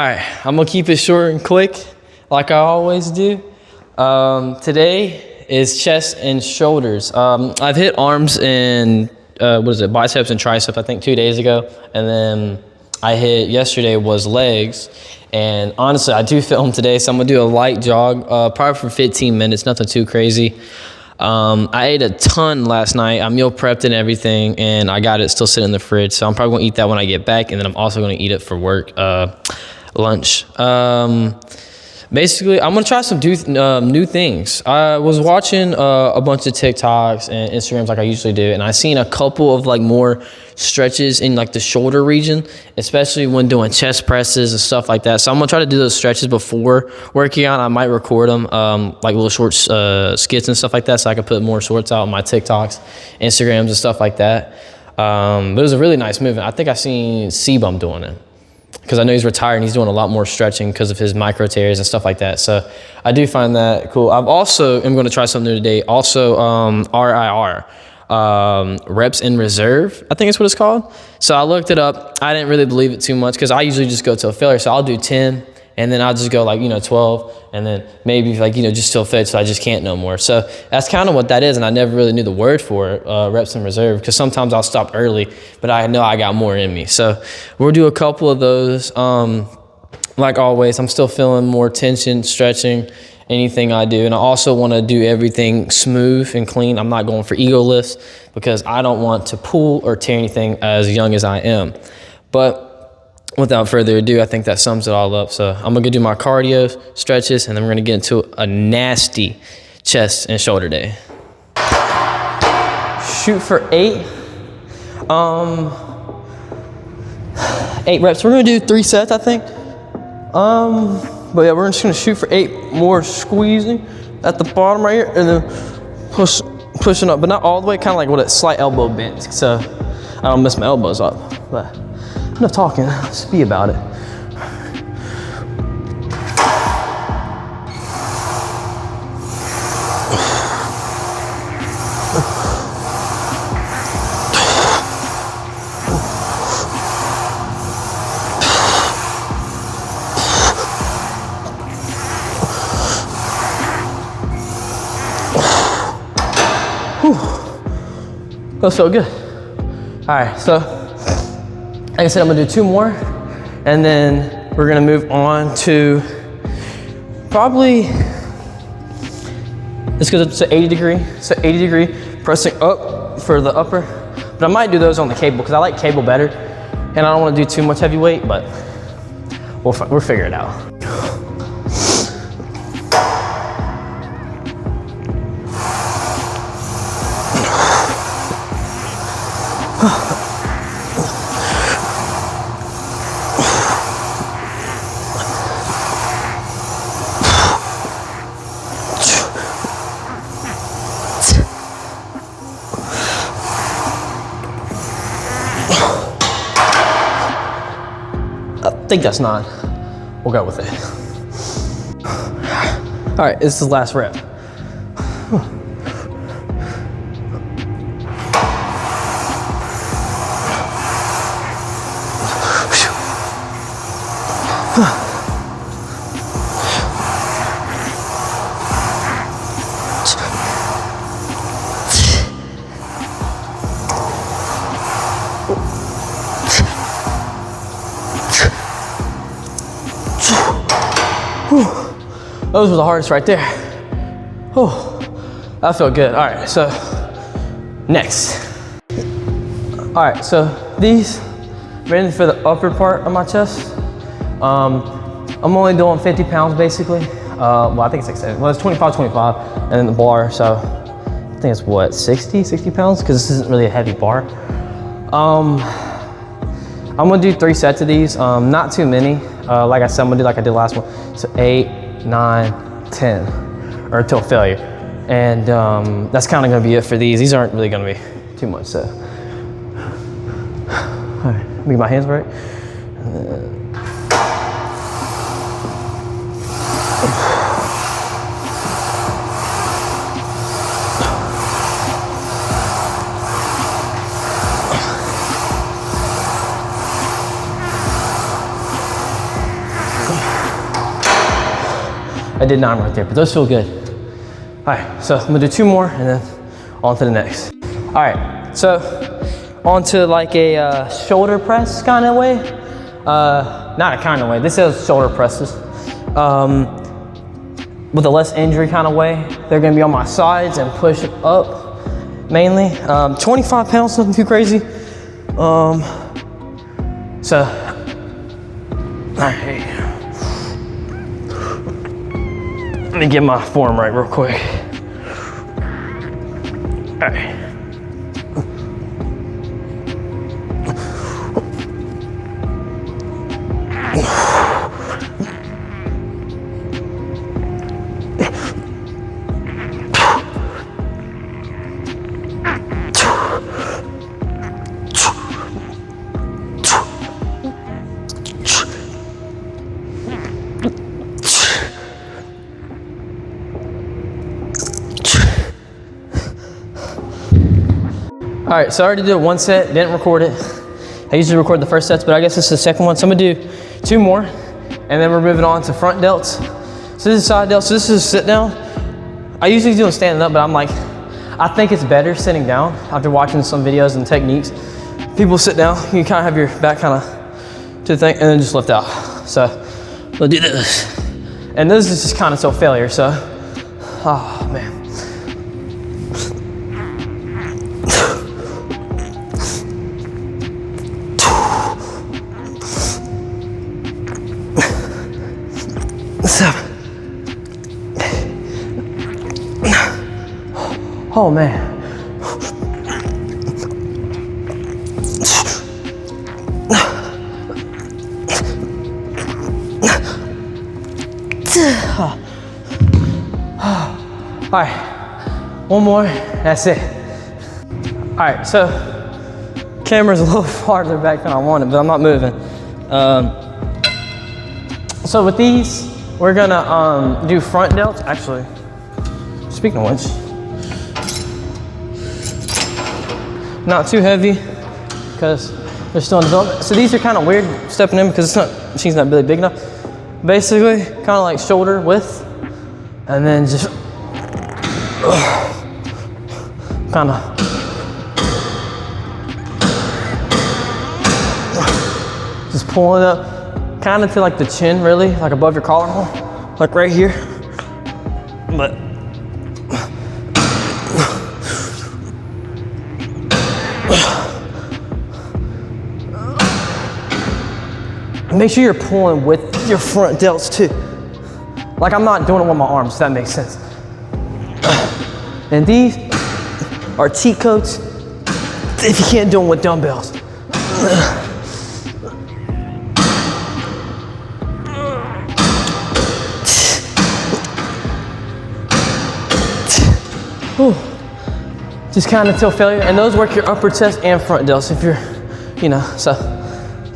right, I'm gonna keep it short and quick, like I always do. Today is chest and shoulders. I've hit arms and biceps and triceps, I think 2 days ago, and then I hit yesterday was legs. And honestly, I do film today, so I'm gonna do a light jog, probably for 15 minutes, nothing too crazy. I ate a ton last night. I meal prepped and everything, and I got it still sitting in the fridge. So I'm probably gonna eat that when I get back, and then I'm also gonna eat it for work, lunch. Basically, I'm gonna try some new things. I was watching a bunch of TikToks and Instagrams like I usually do, and I seen a couple of like more stretches in like the shoulder region, especially when doing chest presses and stuff like that. So I'm gonna try to do those stretches before working out. I might record them, like little short skits and stuff like that, so I can put more shorts out on my TikToks, Instagrams, and stuff like that. But it was a really nice movement. I think I seen C-Bum doing it, because I know he's retired and he's doing a lot more stretching because of his micro tears and stuff like that. So I do find that cool. I've also am going to try something new today. Also, RIR, reps in reserve, I think it's what it's called. So I looked it up. I didn't really believe it too much because I usually just go to a failure. So I'll do 10 and then I'll just go like, 12 and then maybe like, just till fit. So I just can't no more. So that's kind of what that is. And I never really knew the word for it, reps in reserve, because sometimes I'll stop early, but I know I got more in me. So we'll do a couple of those. Like always, I'm still feeling more tension, stretching, anything I do. And I also want to do everything smooth and clean. I'm not going for ego lifts because I don't want to pull or tear anything as young as I am. But without further ado, I think that sums it all up. So I'm gonna do my cardio, stretches, and then we're gonna get into a nasty chest and shoulder day. Shoot for 8. 8 reps. We're gonna do 3 sets, I think. But yeah, we're just gonna shoot for 8 more squeezing at the bottom right here, and then pushing up, but not all the way, kind of like with a slight elbow bend, so I don't mess my elbows up. But enough talking, let's be about it. Feels so good. All right, so like I said, I'm gonna do 2 more, and then we're gonna move on to probably, this goes to 80 degree. So 80 degree, pressing up for the upper. But I might do those on the cable because I like cable better, and I don't wanna do too much heavy weight, but we'll figure it out. I think that's 9. We'll go with it. All right, this is the last rep. Those were the hardest right there. Oh, that felt good. All right, so next. All right, so these, ready for the upper part of my chest. I'm only doing 50 pounds basically. Well, I think it's like 7. Well, it's 25, and then the bar. So I think it's what, 60 pounds? Because this isn't really a heavy bar. I'm gonna do 3 sets of these. Not too many. Like I said, I'm gonna do like I did last one. So 8, 9, 10, or till failure. And that's kind of gonna be it for these. These aren't really gonna be too much, so. All right, let me get my hands right. I did 9 right there, but those feel good. All right, so I'm gonna do 2 more and then on to the next. All right, so onto like a shoulder press kind of way. Not a kind of way, this is shoulder presses. With a less injury kind of way. They're gonna be on my sides and push up mainly. 25 pounds, nothing too crazy. So, all right. Let me get my form right real quick. All right. All right, so I already did 1 set, didn't record it. I usually record the first sets, but I guess this is the second one. So I'm gonna do 2 more, and then we're moving on to front delts. So this is side delts, so this is sit down. I usually do them standing up, but I'm like, I think it's better sitting down after watching some videos and techniques. People sit down, you kind of have your back kind of to the thing, and then just lift out. So we'll do this. And this is just kind of still failure, so, oh man. Oh man. All right, 1 more, that's it. All right, so camera's a little farther back than I wanted, but I'm not moving. So with these, we're gonna do front delts. Actually, speaking of which, not too heavy because they're still in development. So these are kind of weird stepping in because machine's not really big enough. Basically, kind of like shoulder width, and then just kind of just pulling it up, kind of to like the chin, really, like above your collarbone, like right here. But make sure you're pulling with your front delts too. Like I'm not doing it with my arms, if that makes sense. And these are cheat codes if you can't do them with dumbbells. Just kind of till failure. And those work your upper chest and front delts if you're, you know, so.